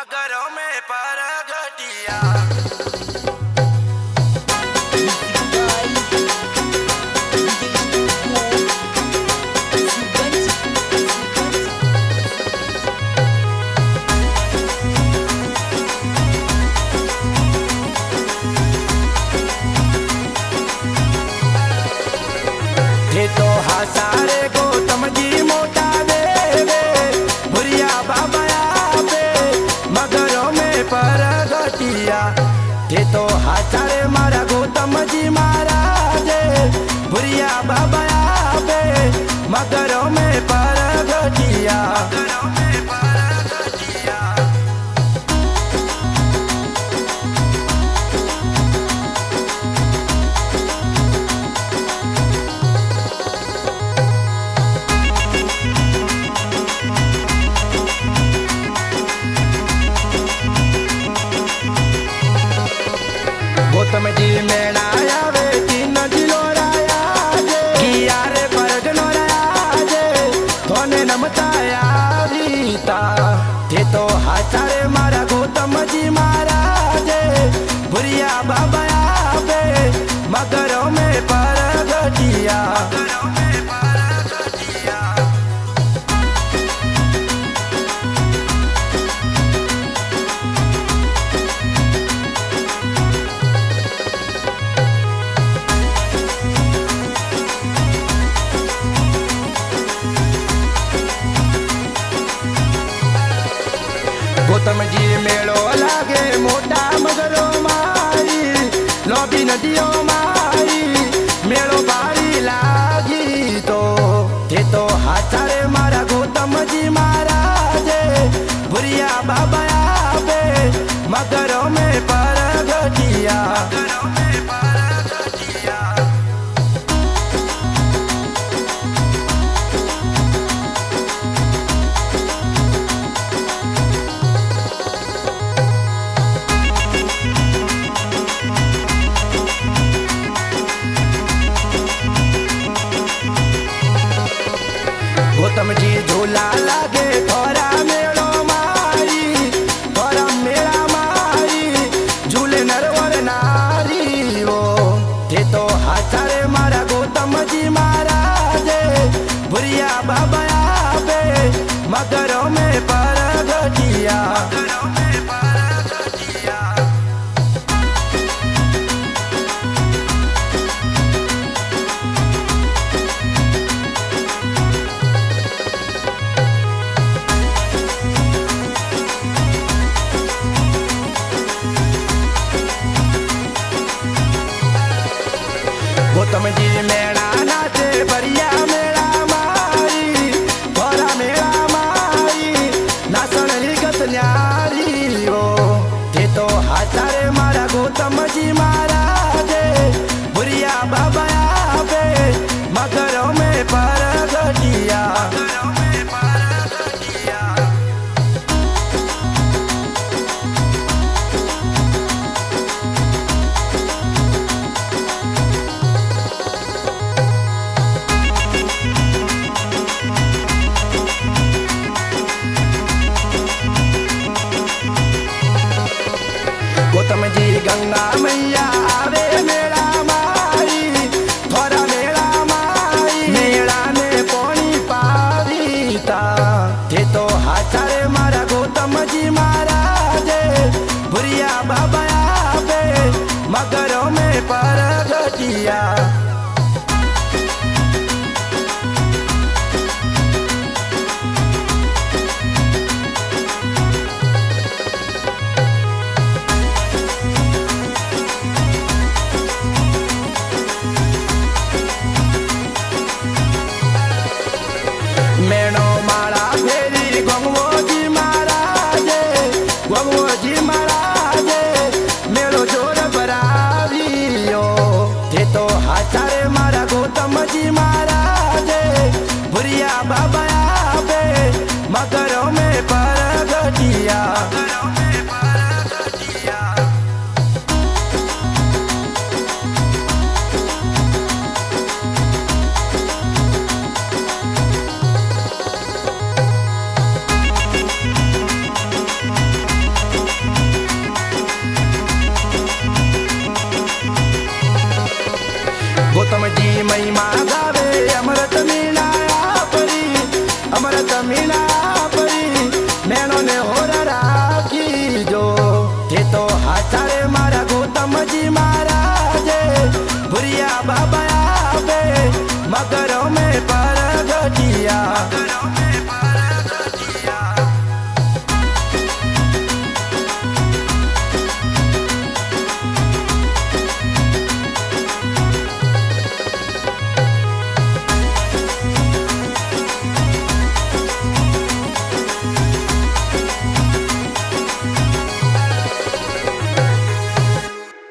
मगरों में परगटिया तो हसारे गौतम जी मोटा देवे भुरिया बाबा पे मगरों में परगटिया ये तो हसारे मारा गौतम जी महाराज भुरिया बाबा पे मगरों में परगटिया गौतम जी मेणा आवे तीन जिलो राया किया रे परगनो राया थोने नमताया रीता थे तो हाचारे मारा गौतम जी महाराज भुरिया बाबा पे मगरों में परगटिया गौतम जी मेड़ो लागे मोटा मगरो मारी लोबी नदियों मारी मेड़ो बारी लागी तो थे तो हाथारे मारा गौतम जी महाराज भुरिया बाबा पे मगरों में परगटिया गौतम जी झूला लागे थोड़ा मेड़ो मारी थोड़ा मेड़ा मारी झूले नरवर नारी वो थे तो हाथारे मारा गौतम जी महाराज भुरिया बाबा पे मगरों में परगटिया गौतम जी मेड़ा नाचे बरिया मेड़ा मारी थोड़ा मेड़ा मारी नाचन गत न्यारी वो थे तो हाचारे मारा गौतम जी महाराज भुरिया बाबा पे मगरों में परगटिया गौतम जी गंगा मैया आवे मेड़ा मारी थोड़ा मेड़ा मारी मेड़ा ने पानी पारीता थे तो हाचारे मारा गौतम जी महाराज भुरिया बाबा पे मगरों में परगटिया मेणो माला फेरी गंगो जी महाराज मेड़ो जोर बरावियो थे तो हाचारे मारा गौतम जी महाराज भुरिया बाबा पे मगरों में परगटिया मगरों में पर गटिया